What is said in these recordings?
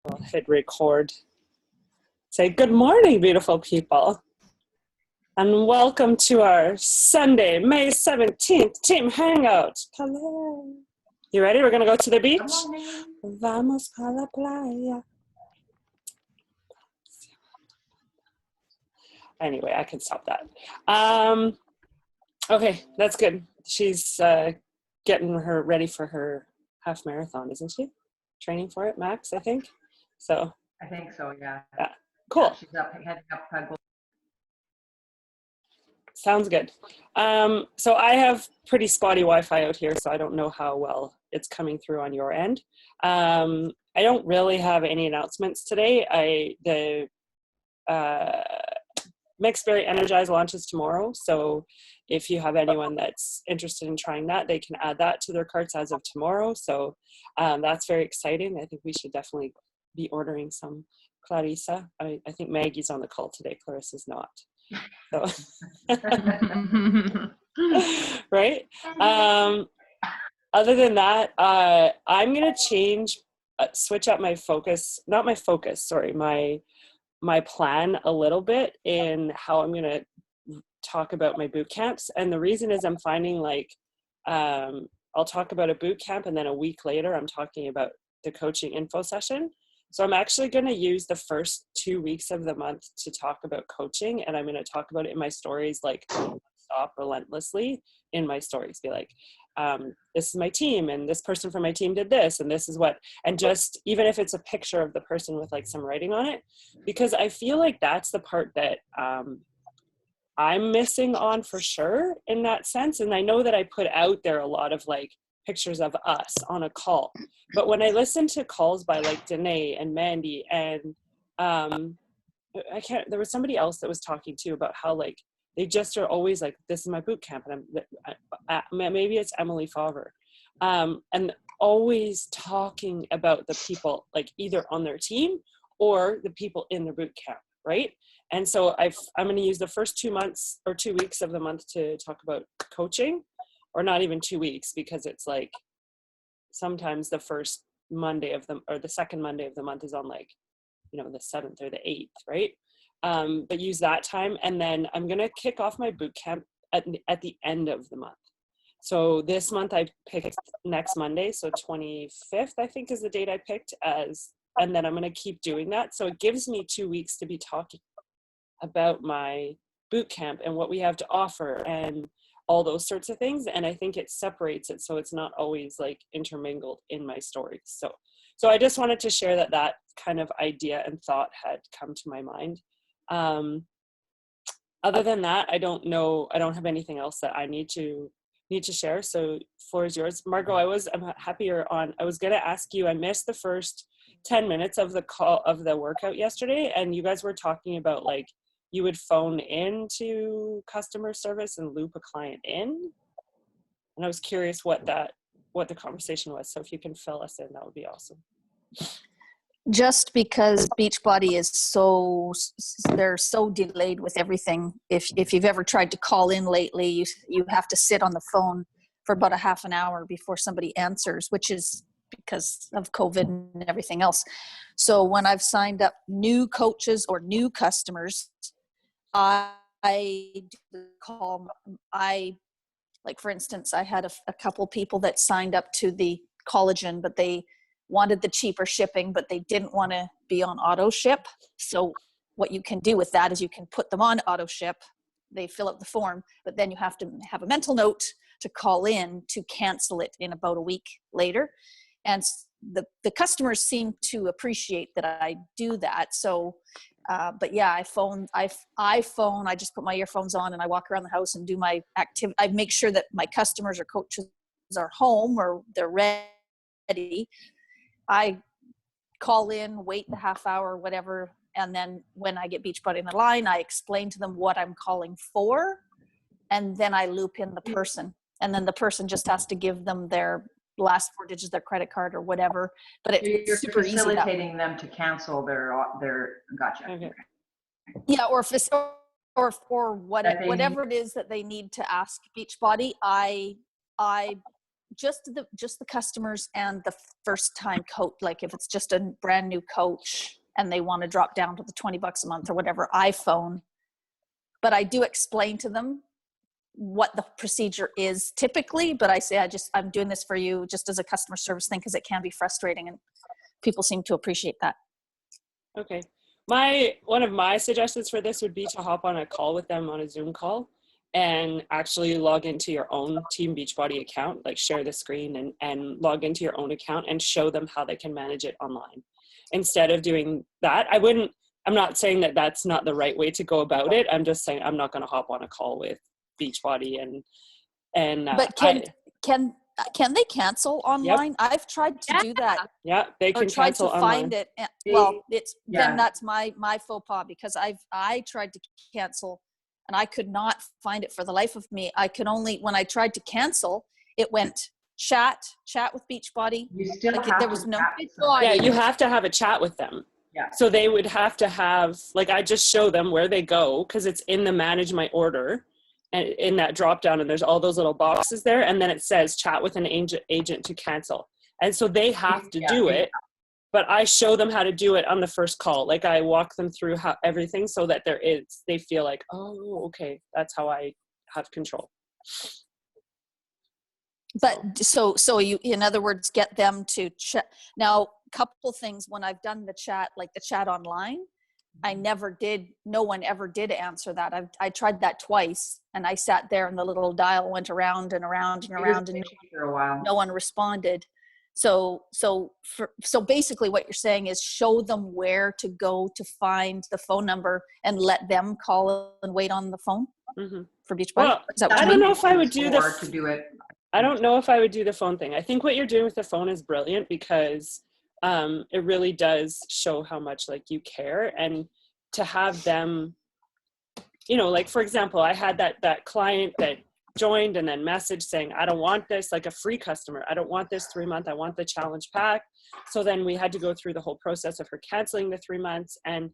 I'll hit record. Say good morning, beautiful people. And welcome to our Sunday, May 17th team hangout. Hello. You ready? We're going to go to the beach. Vamos a la playa. Anyway, I can stop that. Okay, that's good. She's getting her ready for her half marathon, isn't she? Training for it, Max, I think. So I think so, yeah. Yeah, cool. Yeah, she's heading up. Sounds good. So I have pretty spotty Wi-Fi out here, so I don't know how well it's coming through on your end. I don't really have any announcements today. The Mixed Berry Energize launches tomorrow, so if you have anyone that's interested in trying that, they can add that to their carts as of tomorrow. So that's very exciting. I think we should definitely be ordering some Clarissa. I think Maggie's on the call today. Clarissa's not. So right. Other than that, I'm gonna switch up my focus, not my focus, sorry, my plan a little bit in how I'm gonna talk about my boot camps. And the reason is I'm finding like I'll talk about a boot camp and then a week later I'm talking about the coaching info session. So I'm actually going to use the first 2 weeks of the month to talk about coaching, and I'm going to talk about it in my stories, like stop relentlessly in my stories. Be like, this is my team, and this person from my team did this, and this is what, and just even if it's a picture of the person with like some writing on it, because I feel like that's the part that I'm missing on for sure in that sense. And I know that I put out there a lot of like pictures of us on a call, but when I listen to calls by like Danae and Mandy and there was somebody else that was talking too about how like they just are always like, this is my boot camp, and maybe it's Emily Favre, and always talking about the people like either on their team or the people in their boot camp, right? And so I'm going to use the first 2 months or 2 weeks of the month to talk about coaching. Or not even 2 weeks, because it's like sometimes the first Monday or the second Monday of the month is on like, the 7th or the 8th, right? But use that time. And then I'm going to kick off my boot camp at the end of the month. So this month I picked next Monday. So 25th, I think, is the date I picked and then I'm going to keep doing that. So it gives me 2 weeks to be talking about my boot camp and what we have to offer and all those sorts of things. And I think it separates it so it's not always like intermingled in my stories. So I just wanted to share that kind of idea and thought had come to my mind. Other than that, I don't have anything else that I need to share. So floor is yours. Margot, I'm happier on, I was going to ask you, I missed the first 10 minutes of the workout yesterday. And you guys were talking about like, you would phone in to customer service and loop a client in. And I was curious what the conversation was. So if you can fill us in, that would be awesome. Just because Beachbody is they're so delayed with everything. If you've ever tried to call in lately, you have to sit on the phone for about a half an hour before somebody answers, which is because of COVID and everything else. So when I've signed up new coaches or new customers, I call, like for instance, I had a couple people that signed up to the collagen, but they wanted the cheaper shipping, but they didn't want to be on auto ship. So what you can do with that is you can put them on auto ship. They fill out the form, but then you have to have a mental note to call in to cancel it in about a week later. And the customers seem to appreciate that I do that. So, but yeah, I just put my earphones on and I walk around the house and do my activity. I make sure that my customers or coaches are home or they're ready. I call in, wait the half hour, whatever. And then when I get Beachbody in the line, I explain to them what I'm calling for. And then I loop in the person. And then the person just has to give them their last 4 digits, their credit card or whatever. But You're super easy. facilitating them to cancel their gotcha. Okay. Yeah, or whatever it is that they need to ask Beachbody, I just the customers and the first time coach, like if it's just a brand new coach and they want to drop down to the $20 a month or whatever, iPhone. But I do explain to them what the procedure is typically, but I say, I'm doing this for you just as a customer service thing, because it can be frustrating and people seem to appreciate that. Okay. One of my suggestions for this would be to hop on a call with them on a Zoom call and actually log into your own Team Beachbody account, like share the screen and log into your own account and show them how they can manage it online. Instead of doing that, I'm not saying that that's not the right way to go about it. I'm just saying I'm not going to hop on a call with Beachbody but can they cancel online? Yep. I've tried to do that. Yeah, they can cancel online. Find it. Well, then that's my faux pas, because I tried to cancel and I could not find it for the life of me. When I tried to cancel, it went chat with Beachbody. You still have there was no. Yeah, you have to have a chat with them. Yeah. So they would have to have, like, I just show them where they go, because it's in the manage my order and in that drop down, and there's all those little boxes there, and then it says chat with an agent to cancel. And so they have to do it, but I show them how to do it on the first call. Like, I walk them through everything so that they feel like, oh, okay, that's how I have control. But so you, in other words, get them to chat. Now, couple things, when I've done the chat, like the chat online, no one ever did answer that. I tried that twice, and I sat there and the little dial went around and around and around, and for a while. No one responded. So basically what you're saying is show them where to go to find the phone number and let them call and wait on the phone for Beachbody. Well, I don't know if I would do to do it. I don't know if I would do the phone thing. I think what you're doing with the phone is brilliant, because it really does show how much, like, you care. And to have them, like, for example, I had that client that joined and then messaged saying, I don't want this, like a free customer. I don't want this 3 month. I want the challenge pack. So then we had to go through the whole process of her canceling the 3 months, and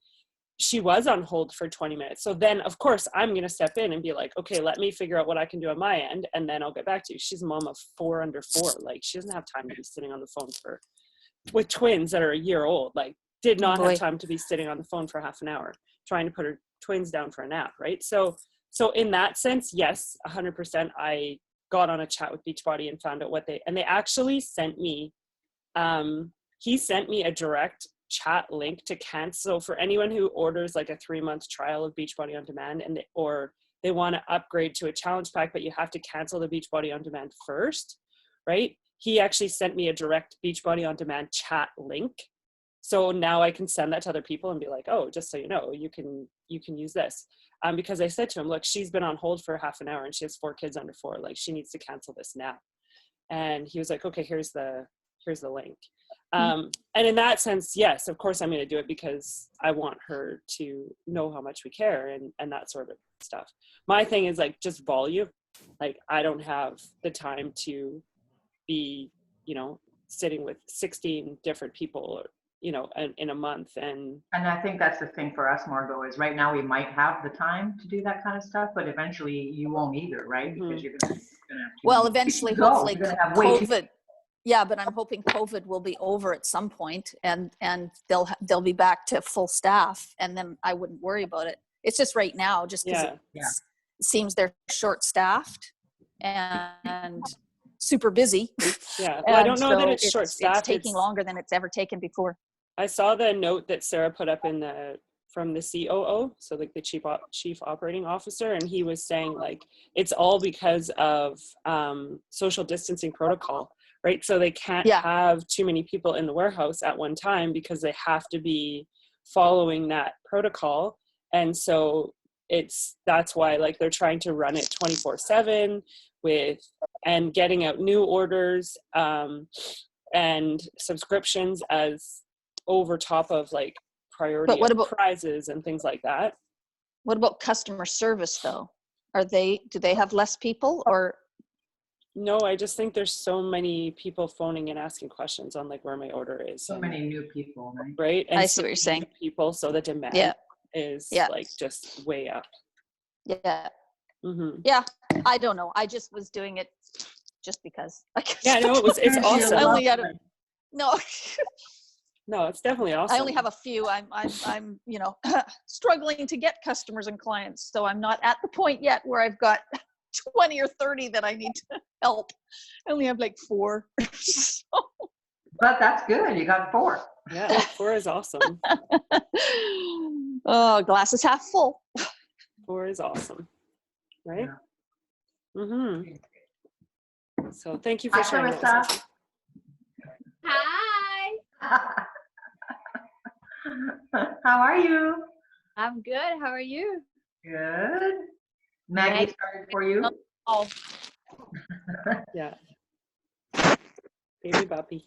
she was on hold for 20 minutes. So then, of course, I'm going to step in and be like, okay, let me figure out what I can do on my end, and then I'll get back to you. She's a mom of 4 under 4. Like, she doesn't have time to be sitting on the phone with twins that are a year old. Like, did not have time to be sitting on the phone for half an hour trying to put her twins down for a nap, right? So in that sense, yes, 100%, I got on a chat with Beachbody and found out and they actually sent me, he sent me a direct chat link to cancel for anyone who orders like a 3-month trial of Beachbody on Demand, or they want to upgrade to a challenge pack, but you have to cancel the Beachbody on Demand first, right? He actually sent me a direct Beachbody on Demand chat link. So now I can send that to other people and be like, oh, just so you know, you can use this. Because I said to him, look, she's been on hold for half an hour and she has 4 kids under 4. Like, she needs to cancel this now. And he was like, okay, here's the link. And in that sense, yes, of course I'm going to do it, because I want her to know how much we care and that sort of stuff. My thing is, like, just volume. Like, I don't have the time to be, sitting with 16 different people, in a month. And I think that's the thing for us, Margot, is right now we might have the time to do that kind of stuff, but eventually you won't either, right? Because you're gonna have to. Well, eventually, hopefully, COVID. Yeah, but I'm hoping COVID will be over at some point, and they'll be back to full staff, and then I wouldn't worry about it. It's just right now, just because it seems they're short-staffed and super busy. Yeah, well, I don't know that it's short-staffed. It's taking longer than it's ever taken before. I saw the note that Sarah put up from the COO, so like the chief operating officer, and he was saying, like, it's all because of social distancing protocol, right? So they can't have too many people in the warehouse at one time, because they have to be following that protocol. And so that's why, like, they're trying to run it 24/7 and getting out new orders and subscriptions as over top of, like, priority prizes and things like that. What about customer service, though? Do they have less people, or? No, I just think there's so many people phoning and asking questions on, like, where my order is. So many new people, right? Right? And I see what you're saying. People, so the demand is like just way up. Yeah. Yeah, I don't know. I just was doing it just because. Yeah, no, it's You're awesome. I only welcome. had no. No, it's definitely awesome. I only have a few. I'm struggling to get customers and clients, so I'm not at the point yet where I've got 20 or 30 that I need to help. I only have like 4. So. But that's good. You got 4. Yeah, 4 is awesome. Oh, glass is half full. 4 is awesome, right? Yeah. Mm-hmm. So thank you for Hi, sharing that. Clarissa. Susan. Hi, How are you? I'm good. How are you? Good. Maggie started for you. Oh, Yeah. Baby Buppy.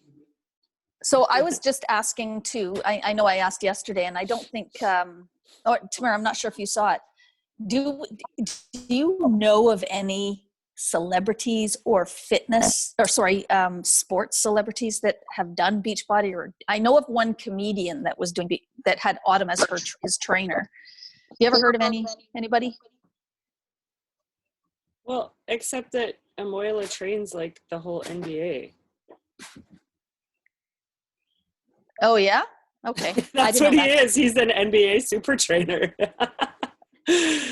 So I was just asking too, I know I asked yesterday, and I don't think, Tamara, I'm not sure if you saw it. Do you know of any celebrities or sports celebrities that have done Beachbody? Or I know of one comedian that was doing that had Autumn as his trainer. You ever heard of anybody? Well, except that Amoyla trains like the whole NBA. Oh yeah, okay. That's what he is. He's an NBA super trainer.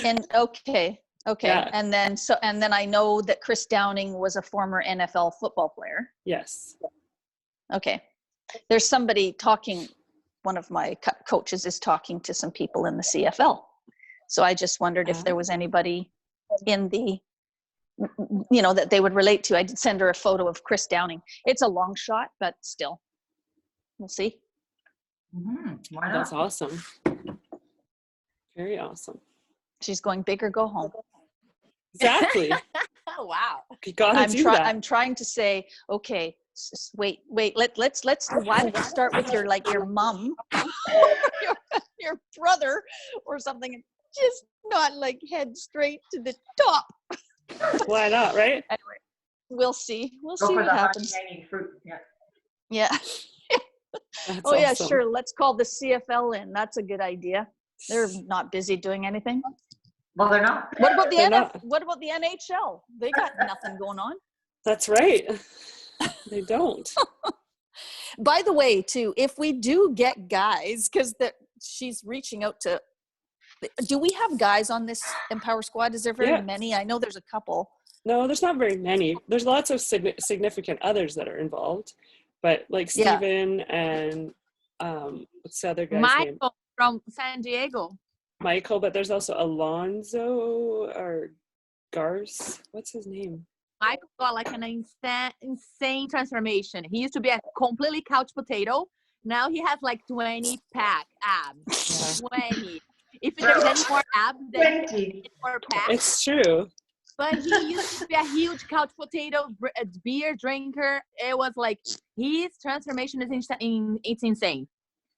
And okay. Yeah. And then I know that Chris Downing was a former NFL football player. Yes. Okay. There's somebody talking, one of my coaches is talking to some people in the CFL. So I just wondered if there was anybody in the, that they would relate to. I did send her a photo of Chris Downing. It's a long shot, but still, we'll see. Why not? That's awesome. Very awesome. She's going big or go home. Exactly. wow. You gotta do that. I'm trying to say, okay, wait. Let's start with your mom, your brother, or something. Just not like head straight to the top. Why not, right? Anyway, we'll see. We'll Go see for what the happens. high-hanging fruit. Yeah. Yeah. That's Oh yeah, awesome. sure. Let's call the CFL in. That's a good idea. They're not busy doing anything. Well, they're not. What about the They're not. What about the NHL? They got nothing going on. That's right. They don't. By the way, too, if we do get guys, because she's reaching out to, do we have guys on this Empower Squad? Is there very many? I know there's a couple. No, there's not very many. There's lots of significant others that are involved, but like Steven and what's the other guy's name? Michael from San Diego. Michael, but there's also Alonzo or Garce. What's his name? Michael got like an insane transformation. He used to be a completely couch potato. Now he has like 20 pack abs. Yeah. 20. If there's any more abs, then 20 more pack. It's true. But he used to be a huge couch potato, beer drinker. It was like his transformation is insane. It's insane.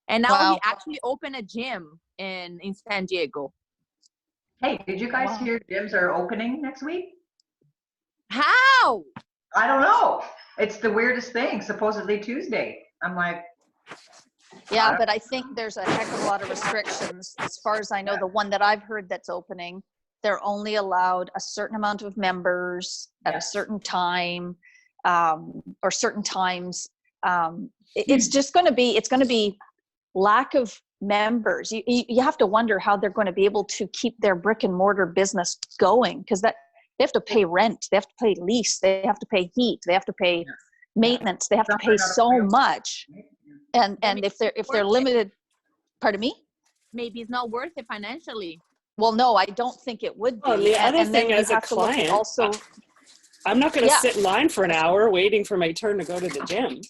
And now he actually opened a gym in San Diego. Hey, did you guys hear gyms are opening next week? How? I don't know. It's the weirdest thing. Supposedly Tuesday. I'm like. Yeah, but I think there's a heck of a lot of restrictions. As far as I know, the one that I've heard that's opening, they're only allowed a certain amount of members at a certain time, or certain times. It's just going to be lack of members. You have to wonder how they're going to be able to keep their brick and mortar business going, because they have to pay rent, they have to pay lease, they have to pay heat, they have to pay maintenance, they have to pay so much. And if they're limited, pardon me? Maybe it's not worth it financially. Well, no, I don't think it would be. Well, the other and thing, then as a client, also, I'm not going to sit in line for an hour waiting for my turn to go to the gym.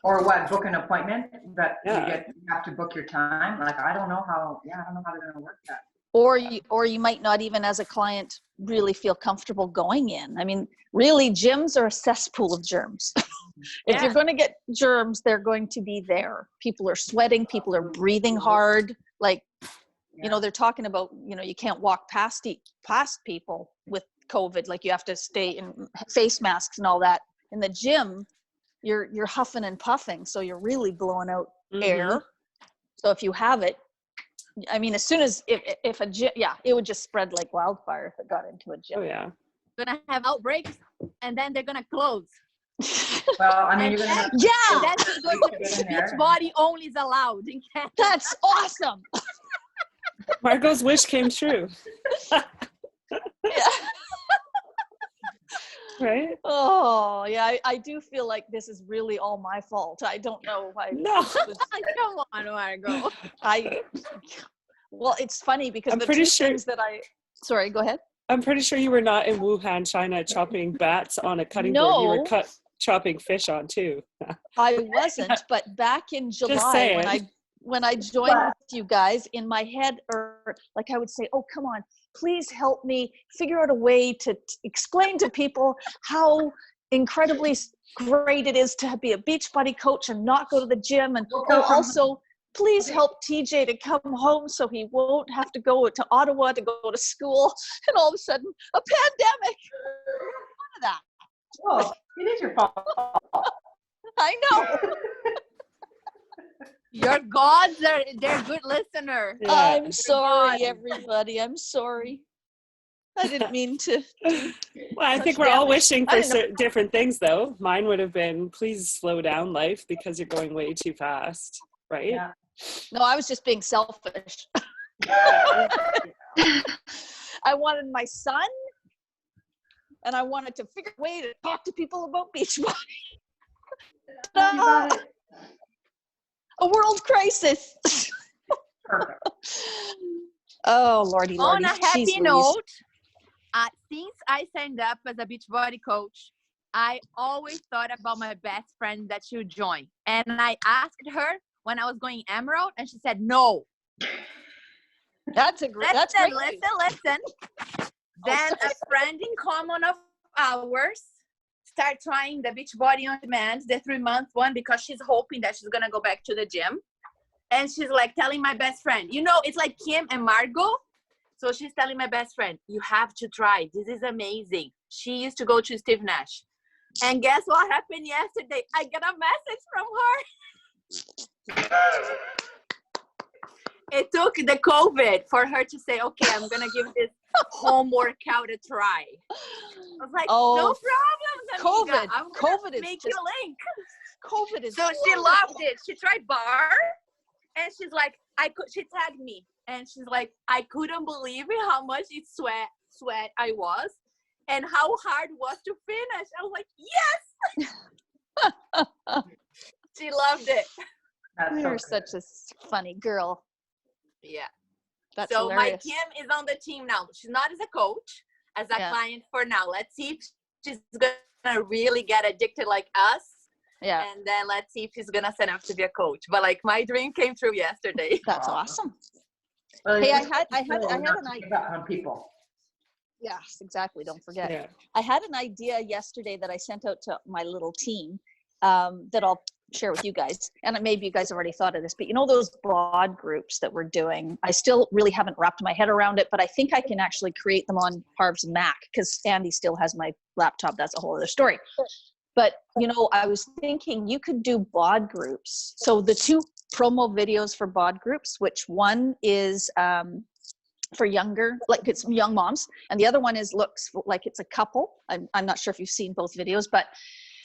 Or what? Book an appointment that you have to book your time. Like I don't know how. Yeah, I don't know how they're going to work that. Or you might not even, as a client, really feel comfortable going in. I mean, really, gyms are a cesspool of germs. If you're going to get germs, they're going to be there. People are sweating. People are breathing hard. Like, they're talking about, you can't walk past people with COVID. Like you have to stay in face masks and all that. In the gym, you're huffing and puffing, so you're really blowing out air. So if you have it, I mean, as soon as if a gym, it would just spread like wildfire if it got into a gym. Oh yeah. gonna have outbreaks, and then they're gonna close. Well, I mean, you're gonna have Yeah, And that's because beach body only is allowed in Canada. that's awesome. Margot's wish came true. Yeah. Right? Oh, yeah. I do feel like this is really all my fault. I don't know why. No. Come on, Margot. Well, it's funny because I'm the pretty two sure- things that sorry, go ahead. I'm pretty sure you were not in Wuhan, China, chopping bats on a cutting board. You were No. chopping fish on too. I wasn't, but back in July saying. when I joined with you guys, in my head, or like I would say, oh, come on, please help me figure out a way to explain to people how incredibly great it is to be a Beachbody coach and not go to the gym. And also, please help TJ to come home so he won't have to go to Ottawa to go to school. And all of a sudden, a pandemic. None of that. Oh, it is your fault. I know. Your gods they're good listener. Yeah. I'm sorry, everybody. I'm sorry. I didn't mean to. Well, I think we're all wishing for different things, though. Mine would have been, please slow down life because you're going way too fast, right? Yeah. No, I was just being selfish. I wanted my son, and I wanted to figure a way to talk to people about Beachbody. You got it. A world crisis. Perfect. Oh, Lordy, On Lordy. a happy Jeez Louise. note, since I signed up as a Beachbody coach, I always thought about my best friend that she would join. And I asked her when I was going Emerald, and she said no. That's great. Listen. Then a friend in common of ours start trying the Beachbody on Demand, the 3-month one, because she's hoping that she's gonna go back to the gym. And she's like telling my best friend, it's like Kim and Margot. So she's telling my best friend, you have to try. This is amazing. She used to go to Steve Nash. And guess what happened yesterday? I got a message from her. It took the COVID for her to say, okay, I'm going to give this home workout a try. I was like, no problem, amiga. I'm going to make you a link. COVID is so she loved it. She tried bar, and she's like, she tagged me, and she's like, I couldn't believe it, how much it sweat I was, and how hard it was to finish. I was like, yes. She loved it. You're such a funny girl. Yeah. That's so hilarious. my Kim is on the team now. She's not as a coach, as a client for now. Let's see if she's gonna really get addicted like us. Yeah. And then let's see if she's gonna sign up to be a coach. But like my dream came true yesterday. That's awesome. Well, Hey, I had an idea on people. Yes, exactly. Don't forget. Yeah. I had an idea yesterday that I sent out to my little team that I'll share with you guys. And maybe you guys already thought of this, but those bod groups that we're doing, I still really haven't wrapped my head around it, but I think I can actually create them on Harv's Mac because Andy still has my laptop. That's a whole other story. But, I was thinking you could do bod groups. So the 2 promo videos for bod groups, which one is for younger, like it's young moms, and the other one looks like it's a couple. I'm not sure if you've seen both videos, but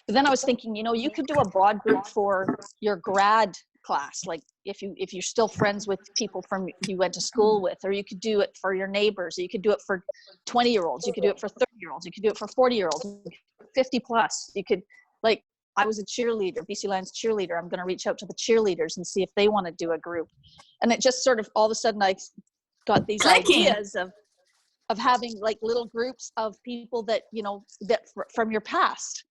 then I was thinking, you could do a bod group for your grad class, like if you're still friends with people you went to school with, or you could do it for your neighbors, or you could do it for 20-year-olds, you could do it for 30-year-olds, you could do it for 40-year-olds, 50 plus. You could, like, I was a cheerleader, BC Lions cheerleader. I'm going to reach out to the cheerleaders and see if they want to do a group. And it just sort of, all of a sudden I got these ideas of having like little groups of people that, from your past.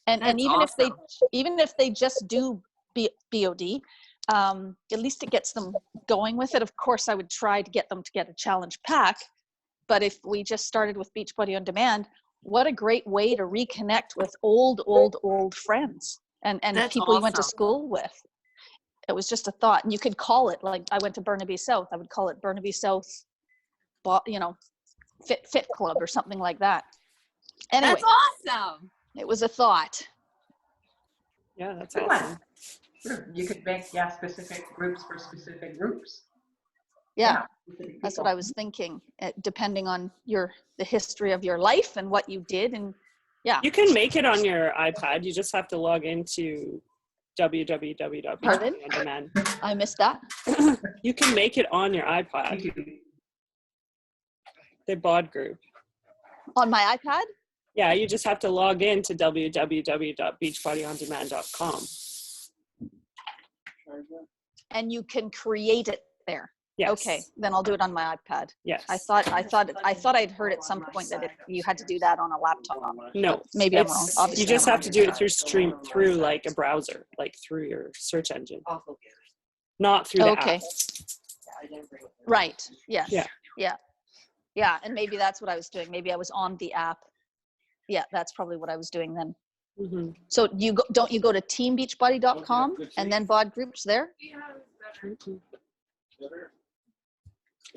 And even awesome. if they just do BOD, at least it gets them going with it. Of course, I would try to get them to get a challenge pack. But if we just started with Beachbody on Demand, what a great way to reconnect with old friends and people you went to school with. It was just a thought. And you could call it, like I went to Burnaby South, I would call it Burnaby South, Fit Club or something like that. Anyway, that's awesome. It was a thought. Yeah, that's Good awesome. one. You could make specific groups for specific groups. Yeah. That's what I was thinking, depending on the history of your life and what you did. And yeah. You can make it on your iPad. You just have to log into Pardon? I missed that. You can make it on your iPad. The bod group. On my iPad? Yeah, you just have to log in to www.beachbodyondemand.com. And you can create it there. Yes. Okay, then I'll do it on my iPad. Yes. I thought I'd heard at some point that you had to do that on a laptop. No. Maybe I'm wrong. Obviously, you just have to do it through like a browser, like through your search engine. Not through the app. Right. Yes. Yeah. Yeah, and maybe that's what I was doing. Maybe I was on the app. Yeah, that's probably what I was doing then. Mm-hmm. So don't you go to teambeachbody.com and then bod groups there?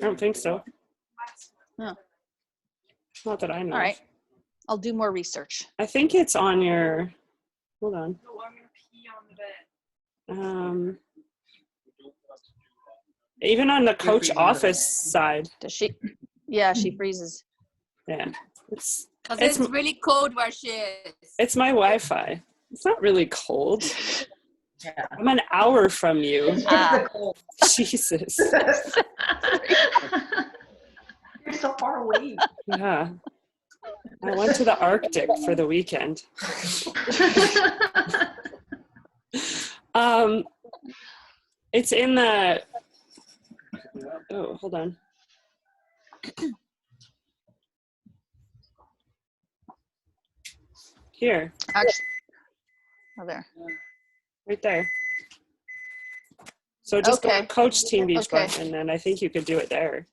I don't think so. No. Not that I know. All right. I'll do more research. I think it's on your, hold on. Even on the coach office side. Does she? Yeah, she freezes. Yeah. Because it's really cold where she is. It's my Wi-Fi. It's not really cold. Yeah. I'm an hour from you. Jesus. You're so far away. Yeah. I went to the Arctic for the weekend. It's in the, oh, hold on. Here. Actually, there. Right there. So just go to Coach Team Beachbody, Okay. and then I think you could do it there.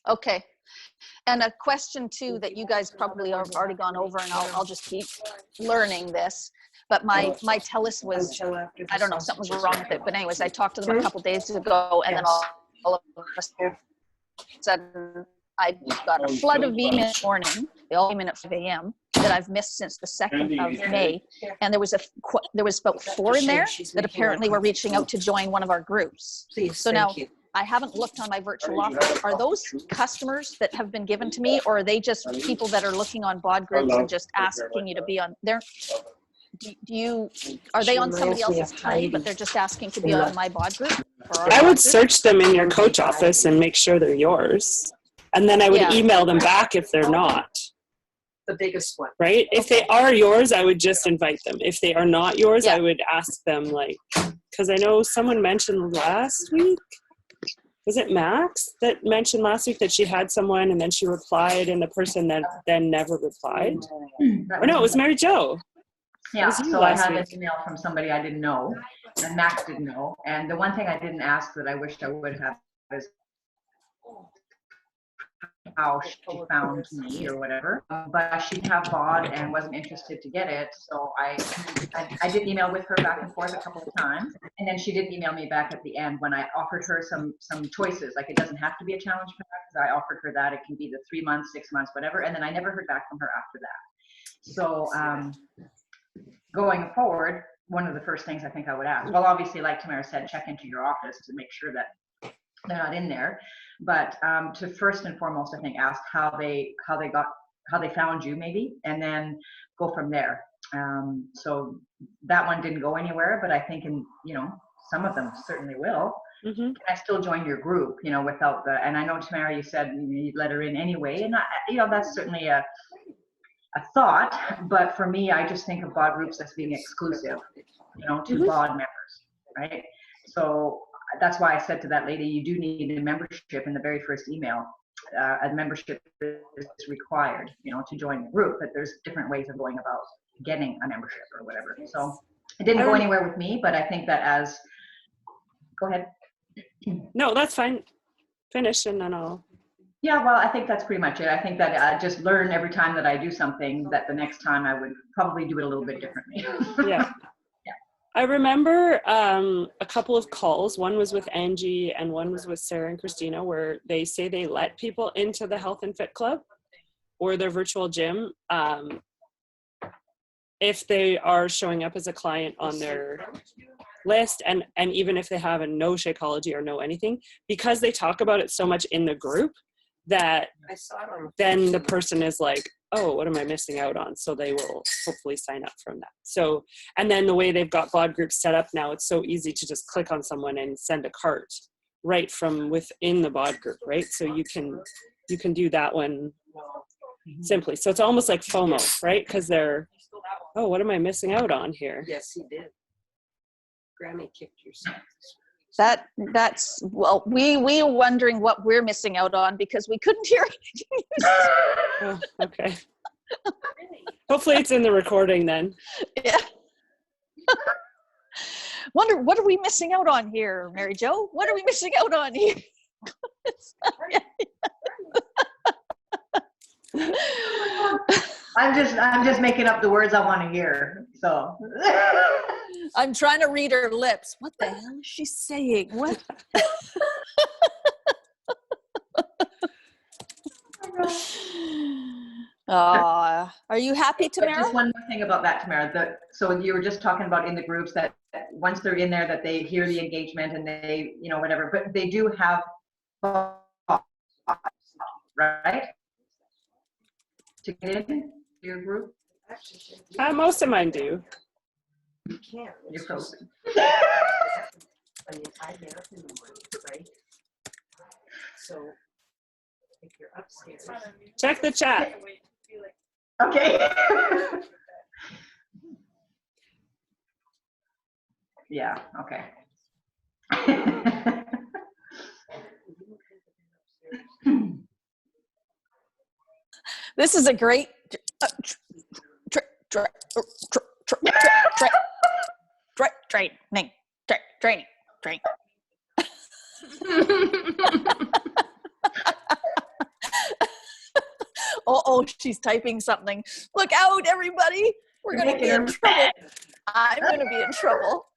Okay. And a question too that you guys probably have already gone over, and I'll just keep learning this. But my TELUS was, I don't know, something was wrong with it. But anyways, I talked to them a couple days ago, and then all of a sudden I got a flood of emails this morning. They all came in at 5 a.m. that I've missed since the 2nd of May. And there was about 4 in there that apparently were reaching out to join one of our groups. So now I haven't looked on my virtual office. Are those customers that have been given to me, or are they just people that are looking on bod groups and just asking you to be on there? Are they on somebody else's time, but they're just asking to be on my bod group? I would search them in your coach office and make sure they're yours. And then I would email them back if they're not. The biggest one. Right? If they are yours, I would just invite them. If they are not yours, I would ask them, like, because I know someone mentioned last week, was it Max that mentioned last week that she had someone and then she replied and the person then never replied? Or no, it was Mary Jo. Yeah, so I had an email from somebody I didn't know, and Max didn't know. And the one thing I didn't ask that I wished I would have is how she found me or whatever. But she didn't have bod and wasn't interested to get it. So I did email with her back and forth a couple of times. And then she did email me back at the end when I offered her some choices. Like, it doesn't have to be a challenge pack, because I offered her that. It can be the 3 months, 6 months, whatever. And then I never heard back from her after that. So going forward, one of the first things I think I would ask, well, obviously, like Tamara said, check into your office to make sure that they're not in there. But to first and foremost, I think ask how they found you, maybe, and then go from there. So that one didn't go anywhere, but I think some of them certainly will. Mm-hmm. Can I still join your group, without the, and I know, Tamara, you said you'd let her in anyway, and that's certainly a thought, but for me, I just think of bod groups as being exclusive, to bod members, right? So that's why I said to that lady, you do need a membership in the very first email. A membership is required, to join the group, but there's different ways of going about getting a membership or whatever. So it didn't go anywhere with me, but I think that go ahead. No, that's fine. Finish and then I'll. Yeah, well, I think that's pretty much it. I think that I just learn every time that I do something that the next time I would probably do it a little bit differently. Yeah. I remember a couple of calls. One was with Angie and one was with Sarah and Christina, where they say they let people into the Health and Fit Club or their virtual gym if they are showing up as a client on their list, and even if they have a no Shakeology or no anything, because they talk about it so much in the group, that I saw it on then the person is like, oh, what am I missing out on? So they will hopefully sign up from that. So, and then the way they've got bod groups set up now, it's so easy to just click on someone and send a cart right from within the bod group, right? So you can do that one simply. So it's almost like FOMO, right? Because they're, oh, what am I missing out on here? Yes, he did. Grammy kicked yourself. That's well, we were wondering what we're missing out on because we couldn't hear anything. Oh, okay. Hopefully it's in the recording then. Yeah. Wonder what are we missing out on here, Mary Jo? What are we missing out on here? I'm just making up the words I want to hear. So I'm trying to read her lips. What the hell is she saying? What? Are you happy, Tamara? Just one more thing about that, Tamara. So you were just talking about in the groups that once they're in there, that they hear the engagement and they, whatever. But they do have, right? To get in your group. Most of mine do. You can't. You're frozen. I mean, I get up in the morning, right? So if you're upstairs, Check the chat. Okay. Yeah, okay. This is a great training. Oh, she's typing something. Look out, everybody. We're going to be in trouble. I'm going to be in trouble.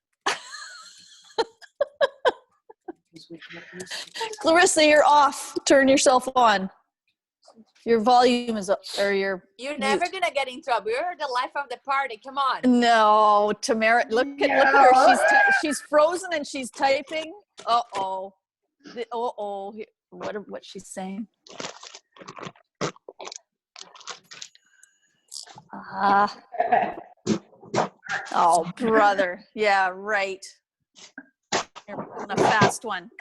Clarissa, you're off. Turn yourself on. Your volume is up, or your You're never gonna get in trouble. You're the life of the party. Come on. No, Tamara, look at her. She's frozen and she's typing. Uh-oh. What's she saying? Oh, brother. Yeah, right. You're on a fast one.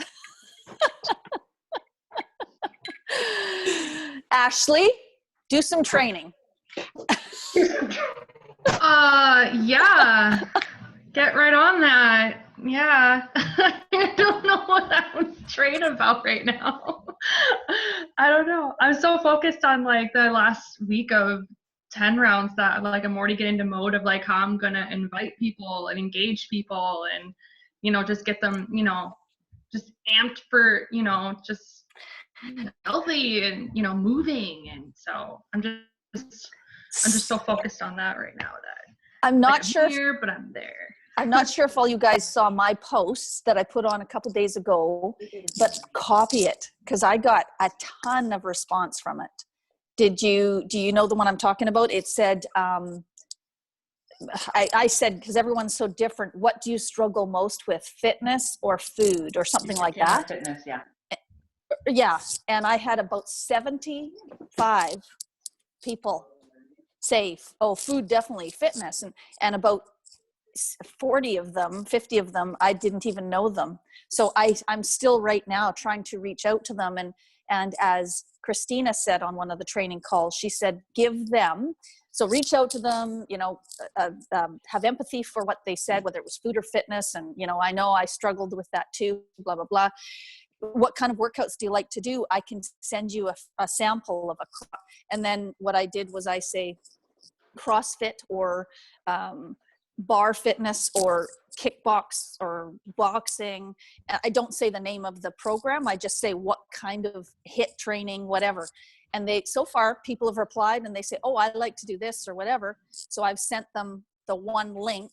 Ashley, do some training. Yeah. Get right on that. Yeah. I don't know what I'm trained about right now. I don't know. I'm so focused on like the last week of 10 rounds that like I'm already getting into mode of like how I'm gonna invite people and engage people and just get them just amped for just healthy and moving, and so I'm just so focused on that right now that I'm not I'm sure here, but I'm there. I'm not sure if all you guys saw my posts that I put on a couple days ago, but copy it because I got a ton of response from it. Do you know the one I'm talking about? It said, I said, because everyone's so different, what do you struggle most with, fitness or food or something like that? Fitness, yeah. Yeah, and I had about 75 people say, oh, food, definitely, fitness, and about 40 of them, 50 of them, I didn't even know them. So I'm still right now trying to reach out to them. And as Christina said on one of the training calls, she said, give them, so reach out to them, have empathy for what they said, whether it was food or fitness. And, I know I struggled with that too, blah, blah, blah. What kind of workouts do you like to do? I can send you a sample of and then what I did was I say CrossFit or bar fitness or kickbox or boxing. I don't say the name of the program. I just say what kind of HIIT training, whatever. And so far people have replied and they say, oh, I like to do this or whatever. So I've sent them the one link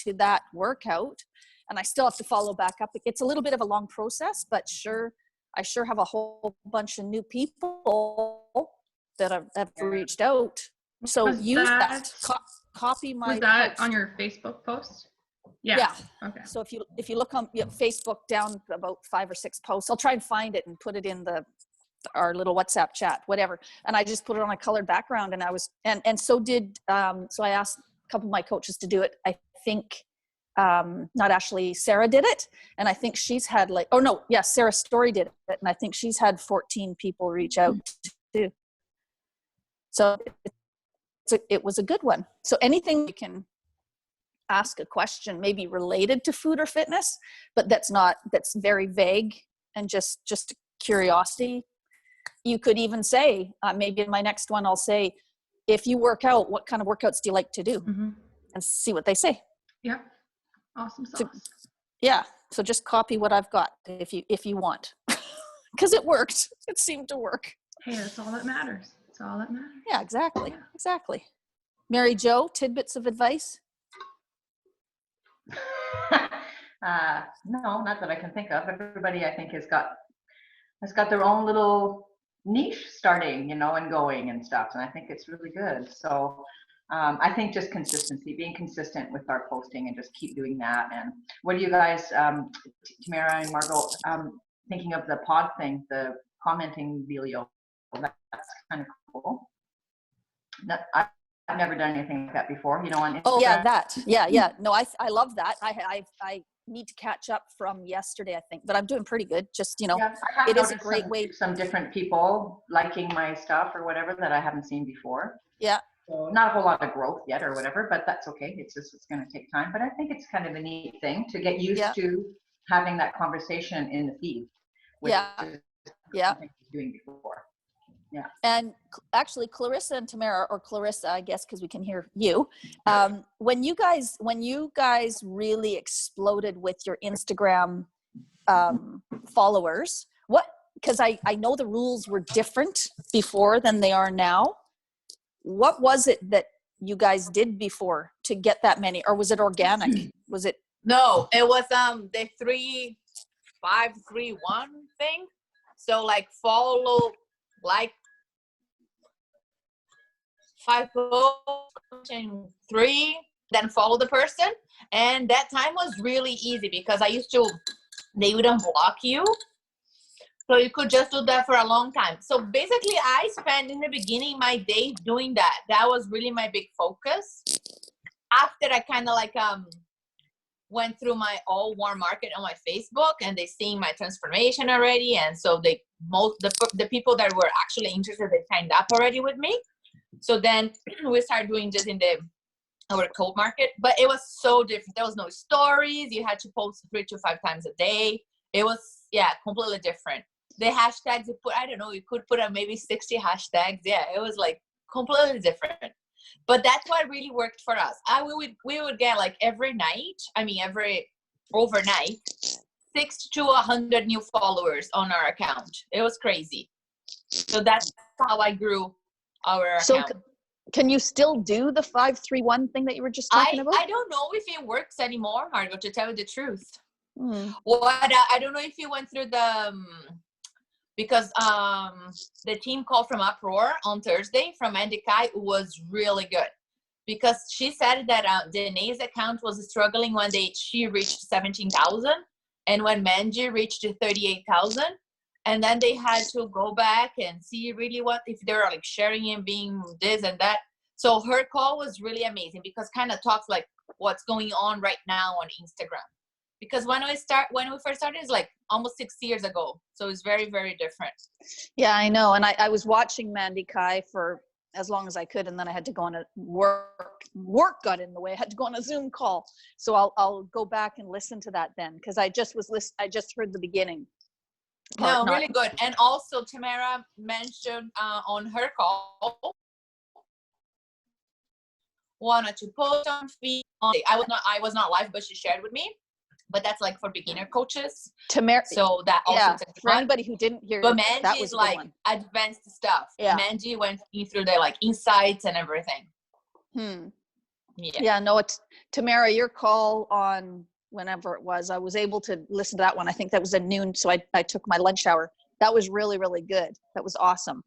to that workout. And I still have to follow back up. It's a little bit of a long process, but I sure have a whole bunch of new people that have reached out. So use that. Copy my Was that post. on your Facebook post? Yeah. Okay. So if you look on Facebook down about 5 or 6 posts, I'll try and find it and put it in our little WhatsApp chat, whatever. And I just put it on a colored background, and I was, and so did, so I asked a couple of my coaches to do it. I think, not Ashley, Sarah did it. And I think she's had Sarah Story did it. And I think she's had 14 people reach out too. So it was a good one. So anything you can ask a question maybe related to food or fitness, but that's very vague and just curiosity. You could even say, maybe in my next one, I'll say, if you work out, what kind of workouts do you like to do? Mm-hmm. And see what they say. Yeah. Awesome sauce. So just copy what I've got if you want, because it worked. It seemed to work. Hey, that's all that matters. That's all that matters. Yeah, exactly. Exactly. Mary Jo, tidbits of advice? No, not that I can think of. Everybody, I think, has got their own little niche starting, and going and stuff. And I think it's really good. So I think just consistency, being consistent with our posting, and just keep doing that. And what are you guys, Tamara and Margot, thinking of the pod thing, the commenting video? That's kind of cool. I've never done anything like that before, on Instagram. Oh yeah, that. Yeah. No, I love that. I need to catch up from yesterday, I think, but I'm doing pretty good. Just, it is a great way. Some different people liking my stuff or whatever that I haven't seen before. Yeah. So not a whole lot of growth yet or whatever, but that's okay. It's going to take time. But I think it's kind of a neat thing to get used to having that conversation in the feed. Which is something I was doing before. Yeah. And actually, Clarissa and Tamara, or Clarissa, I guess, because we can hear you. When you guys really exploded with your Instagram followers, because I know the rules were different before than they are now. What was it that you guys did before to get that many, or was it organic? Was it? No, it was the 3, 5, 3, 1 thing. So follow, 5 posts and 3, then follow the person. And that time was really easy because they wouldn't block you. So you could just do that for a long time. So basically I spent in the beginning my day doing that. That was really my big focus. After I kind of went through my all warm market on my Facebook, and they seeing my transformation already. And so the people that were actually interested, they signed up already with me. So then we started doing this in our cold market, but it was so different. There was no stories. You had to post 3 to 5 times a day. It was, completely different. The hashtags you put, I don't know, you could put maybe 60 hashtags. Yeah, it was completely different. But that's what really worked for us. We would get every overnight, 60 to 100 new followers on our account. It was crazy. So that's how I grew our account. Can you still do the 5-3-1 thing that you were just talking about? I don't know if it works anymore, Margot, to tell you the truth. I don't know if you went through because the team call from Uproar on Thursday from Andy Kai was really good, because she said that Danae's account was struggling when she reached 17,000, and when Manji reached 38,000. And then they had to go back and see really if they're sharing and being this and that. So her call was really amazing, because kind of talks what's going on right now on Instagram. Because when we first started, it's almost 6 years ago. So it's very, very different. Yeah, I know. And I was watching Mandy Kai for as long as I could, and then I had to go on a work got in the way. I had to go on a Zoom call. So I'll go back and listen to that then, because I just heard the beginning. No, really good. And also Tamara mentioned on her call, wanted to post on feed. I was not live, but she shared with me. But that's for beginner coaches. Tamara. So that also for anybody who didn't hear. But Manji is advanced stuff. Yeah. Manji went through the insights and everything. Yeah. No, it's Tamara. Your call on whenever it was, I was able to listen to that one. I think that was at noon, so I took my lunch hour. That was really, really good. That was awesome.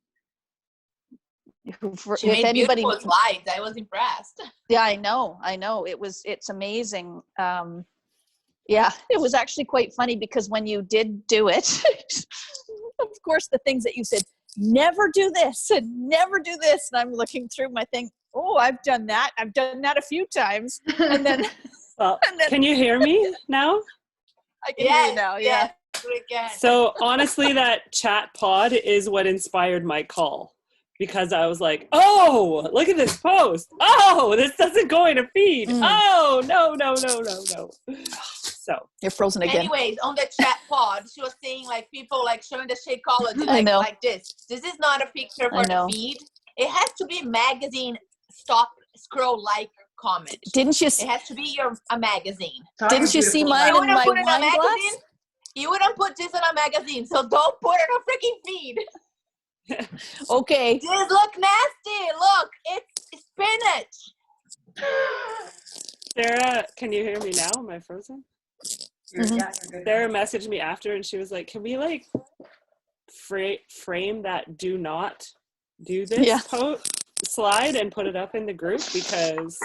She made beautiful slides. I was impressed. Yeah, I know. It's amazing. Yeah, it was actually quite funny because when you did do it, of course, the things that you said, never do this and never do this. And I'm looking through my thing. Oh, I've done that. I've done that a few times. And then, well, can you hear me now? I can hear you now. Yeah. We can. So honestly, that chat pod is what inspired my call, because I was like, oh, look at this post. Oh, this doesn't go in a feed. Oh, no. So you're frozen again. Anyways, on the chat pod, she was saying like people like showing the Shakeology like this. This is not a picture for the feed. It has to be magazine stop scroll like comment. Didn't you? It has to be a magazine. Didn't you see mine in my wine glass? You wouldn't put this in a magazine, so don't put it on a freaking feed. Okay. This look nasty. Look, it's spinach. Sarah, can you hear me now? Am I frozen? Yeah, Sarah messaged me after and she was like, can we like frame that do not do this slide and put it up in the group, because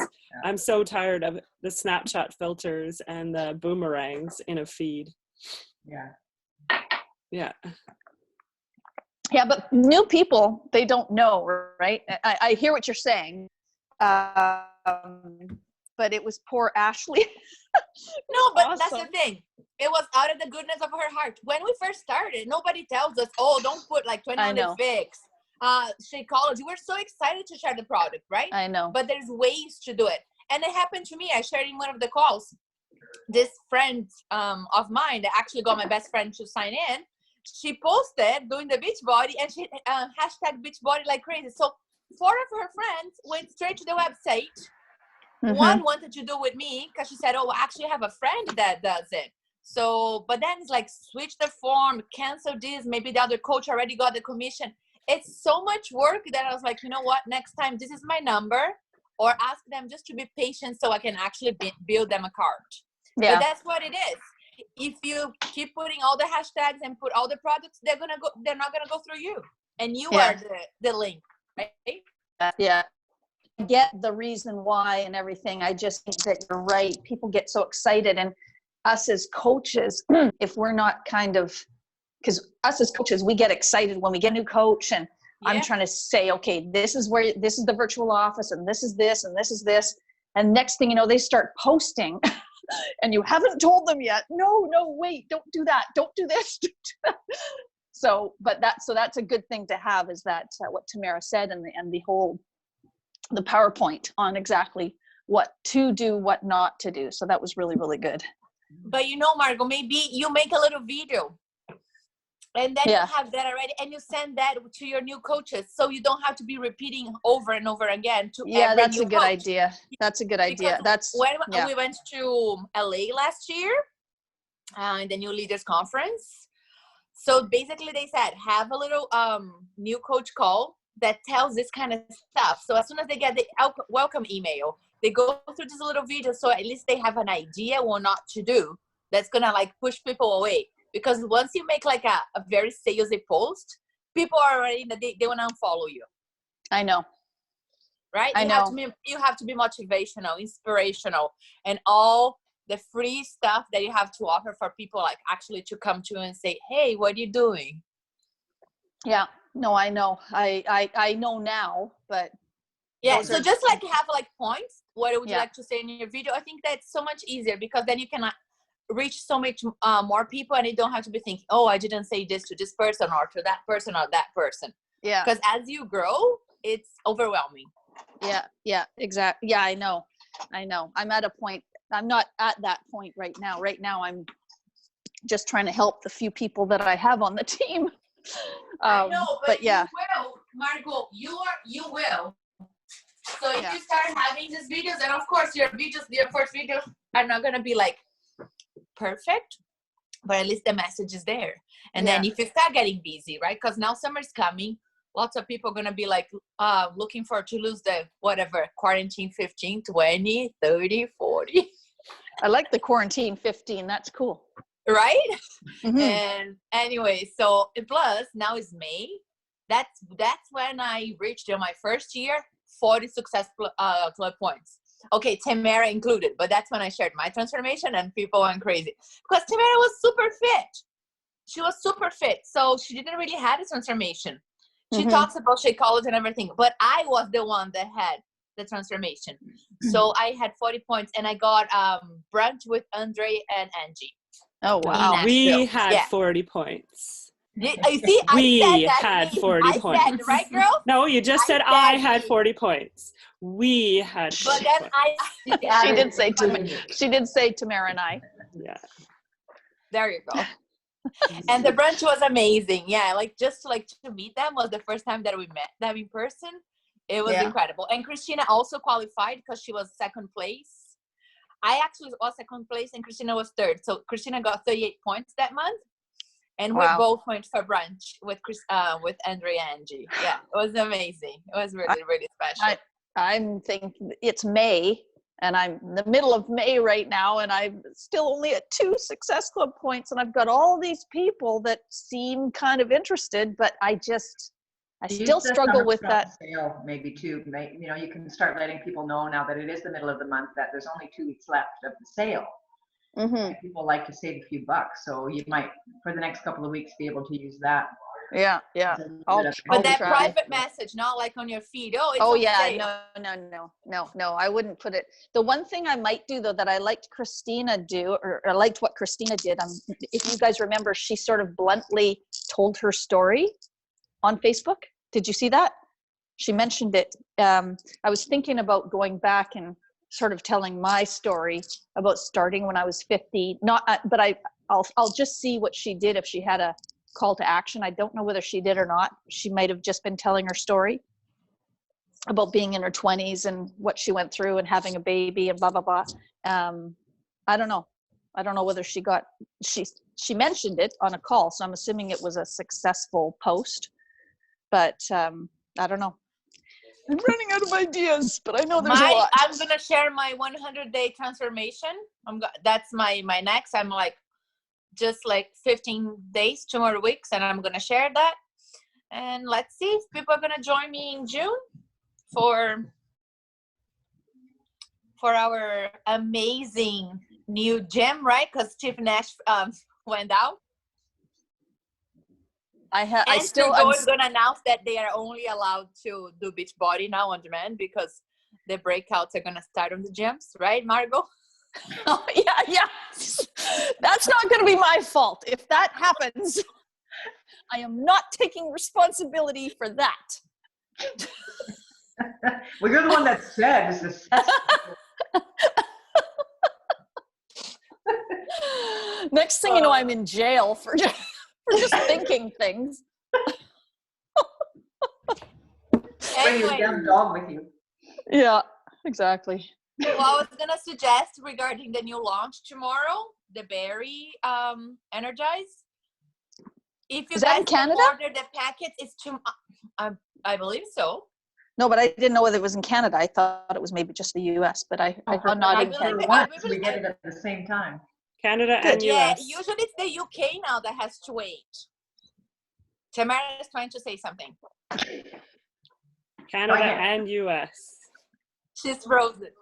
I'm so tired of the Snapchat filters and the boomerangs in a feed. Yeah, but new people, they don't know, right? I hear what you're saying, but it was poor Ashley. No, but that's the thing. It was out of the goodness of her heart. When we first started, nobody tells us, oh, don't put like 20 fix. Shakeology. We're so excited to share the product, right? I know. But there's ways to do it. And it happened to me. I shared in one of the calls. This friend of mine that actually got my best friend to sign in, she posted doing the beach body and she hashtag beach body like crazy. So 4 of her friends went straight to the website. One wanted to do with me because she said, oh, I actually have a friend that does it. So, but then it's like, switch the form, cancel this. Maybe the other coach already got the commission. It's so much work that I was like, you know what? Next time, this is my number, or ask them just to be patient so I can actually build them a cart. Yeah. But that's what it is. If you keep putting all the hashtags and put all the products, they're not gonna go through you, and you are the link, right? Yeah. I get the reason why and everything. I just think that you're right. People get so excited, and us as coaches, if we're not kind of, because us as coaches, we get excited when we get a new coach, and I'm trying to say, okay, this is the virtual office, and this is this, and this is this. And next thing you know, they start posting and you haven't told them yet. No, wait, don't do that. Don't do this. So that's a good thing to have, is that what Tamara said, and the PowerPoint on exactly what to do, what not to do. So that was really, really good. But Margot, maybe you make a little video and then you have that already, and you send that to your new coaches, so you don't have to be repeating over and over again to every that's new a good coach. idea. That's a good idea. That's when we went to LA last year in the new leaders conference. So basically they said, have a little new coach call that tells this kind of stuff. So as soon as they get the welcome email, they go through this little video, so at least they have an idea what not to do. That's gonna like push people away. Because once you make like a very salesy post, people are already they want to unfollow you. I know. Right? You have to be motivational, inspirational, and all the free stuff that you have to offer for people, like actually to come to you and say, hey, what are you doing? Yeah. No, I know. I know now, but so just like have like points. What would you like to say in your video? I think that's so much easier, because then you can reach so much more people, and you don't have to be thinking, oh, I didn't say this to this person or to that person or that person. Yeah. Because as you grow, it's overwhelming. Yeah, exactly. Yeah, I know. I'm at a point. I'm not at that point right now. Right now, I'm just trying to help the few people that I have on the team. I know, but you will, Margot. You will. So if you start having these videos, and of course your first videos are not gonna be like perfect, but at least the message is there. And then if you start getting busy, right? Because now summer's coming, lots of people are gonna be like looking to lose the whatever quarantine 15, 20, 30, 40. I like the quarantine 15. That's cool. Right? Mm-hmm. And anyway, so plus now is May. that's when I reached in my first year 40 successful club points. Okay, Tamara included, but that's when I shared my transformation and people went crazy because Tamara was super fit. She was super fit, so she didn't really have a transformation. She talks about Shakeology and everything, but I was the one that had the transformation. So I had 40 points, and I got brunch with Andre and Angie. Oh, wow. We had 40 points. You see, We I said that. had 40 points. Said, right, girl? No, you just said I had me. 40 points. We had 40 But then points. She did say Tamara and I. Yeah. There you go. And the brunch was amazing. Yeah, like just like to meet them was the first time that we met them in person. It was incredible. And Christina also qualified because she was second place. I actually was second place and Christina was third. So Christina got 38 points that month. And we both went for brunch with Andre and Angie. Yeah, it was amazing. It was really, really special. I'm thinking it's May, and I'm in the middle of May right now, and I'm still only at 2 Success Club points, and I've got all these people that seem kind of interested, but I still struggle with that. Sale maybe too. You know, you can start letting people know now that it is the middle of the month that there's only 2 weeks left of the sale. People like to save a few bucks, so you might for the next couple of weeks be able to use that. Yeah. But that private message, not like on your feed. No, I wouldn't put it. The one thing I might do though that I liked Christina do, or I liked what Christina did. If you guys remember, she sort of bluntly told her story on Facebook. Did you see that? She mentioned it. I was thinking about going back and sort of telling my story about starting when I was 50. I'll just see what she did if she had a call to action. I don't know whether she did or not. She might have just been telling her story about being in her 20s and what she went through and having a baby and blah blah blah. I don't know whether she mentioned it on a call, so I'm assuming it was a successful post, but I don't know. I'm running out of ideas, but I know there's a lot. I'm gonna share my 100-day transformation. That's my next. I'm like just like 15 days, 2 more weeks, and I'm gonna share that. And let's see if people are gonna join me in June for our amazing new gym, right? Because Chief Nash went out. I'm gonna announce that they are only allowed to do Beachbody now on demand because the breakouts are gonna start on the gyms, right, Margot? Oh, yeah. That's not gonna be my fault. If that happens, I am not taking responsibility for that. Well, you're the one that said this. Next thing you know, I'm in jail for just thinking things. Bring your damn dog with you. Yeah, exactly. Well, I was gonna suggest regarding the new launch tomorrow, the Berry Energize. If you guys can order the packets, it's I believe so. No, but I didn't know whether it was in Canada. I thought it was maybe just the US, but I heard not in Canada. We get it at the same time. Canada and US. Yeah, usually it's the UK now that has to wait. Tamara is trying to say something. Canada and US. She's frozen.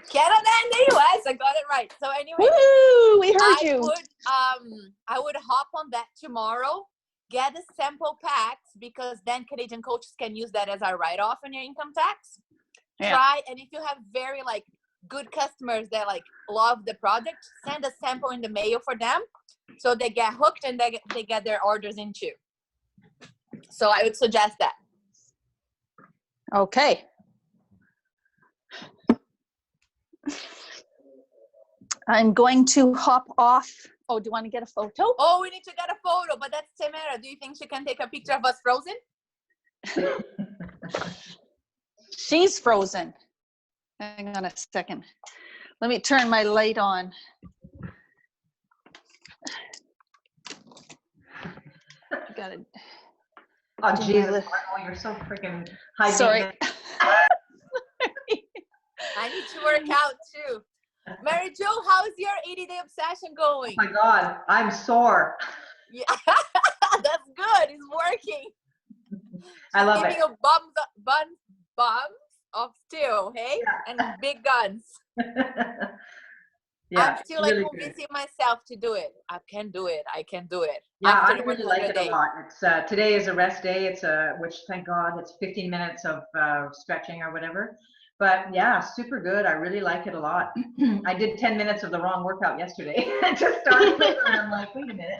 Canada and the US, I got it right. So anyway, woo, we heard you. I would hop on that tomorrow, get the sample packs, because then Canadian coaches can use that as a write-off on your income tax. Yeah. Try, and if you have very good customers that love the product, send a sample in the mail for them so they get hooked and they get their orders in too. So I would suggest that. Okay. I'm going to hop off. Oh, do you want to get a photo? Oh, we need to get a photo, but that's Tamara. Do you think she can take a picture of us frozen? She's frozen. Hang on a second. Let me turn my light on. Got it. Oh, Jesus, Margo, you're so freaking high. Sorry. I need to work out too. Mary Jo, how's your 80-day obsession going? Oh my God, I'm sore. Yeah, that's good. It's working. I love Giving it. you bombs of steel, hey? And big guns. Yeah, I'm still like really good. convincing myself to do it. I can do it. Yeah, After I the really like 100 it a days. lot. It's today is a rest day. It's which thank God it's 15 minutes of stretching or whatever. But yeah, super good. I really like it a lot. I did 10 minutes of the wrong workout yesterday to start with, and I'm like, wait a minute.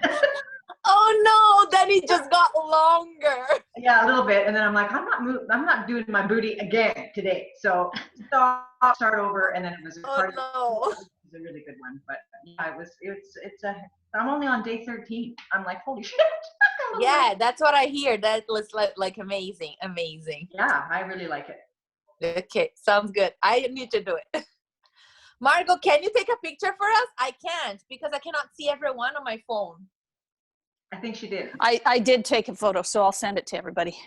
Oh no, then it just got longer. Yeah, a little bit, and then I'm like, I'm not doing my booty again today. So start over, and then it was a Oh no. It was a really good one. But yeah, I'm only on day 13. I'm like, holy shit. Yeah, that's what I hear. That was like amazing. Yeah, I really like it. Okay, sounds good. I need to do it. Margot, can you take a picture for us? I can't because I cannot see everyone on my phone. I think she did. I did take a photo, so I'll send it to everybody.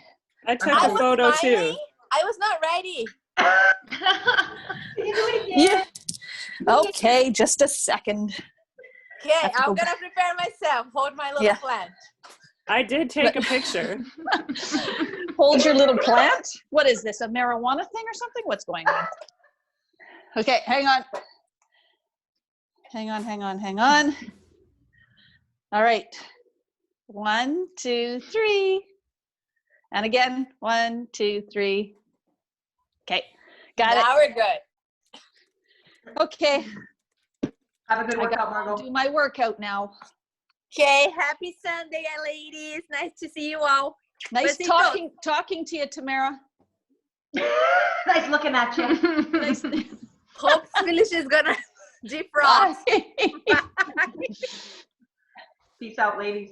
I took a photo too. I was not ready. Can you do it again? Yeah. Okay, just a second. Okay, I'm gonna prepare myself. Hold my little plant. I did take a picture. Hold your little plant. What is this, a marijuana thing or something? What's going on? Okay, hang on. Hang on. All right. 1, 2, 3. And again, 1, 2, 3. Okay, got it. Now we're good. Okay. Have a good workout, Margot. Do my workout now. Okay, happy Sunday, ladies. Nice to see you all. Nice talking to you, Tamara. Nice looking at you. Nice. Hopefully she's gonna defrost. Peace out, ladies.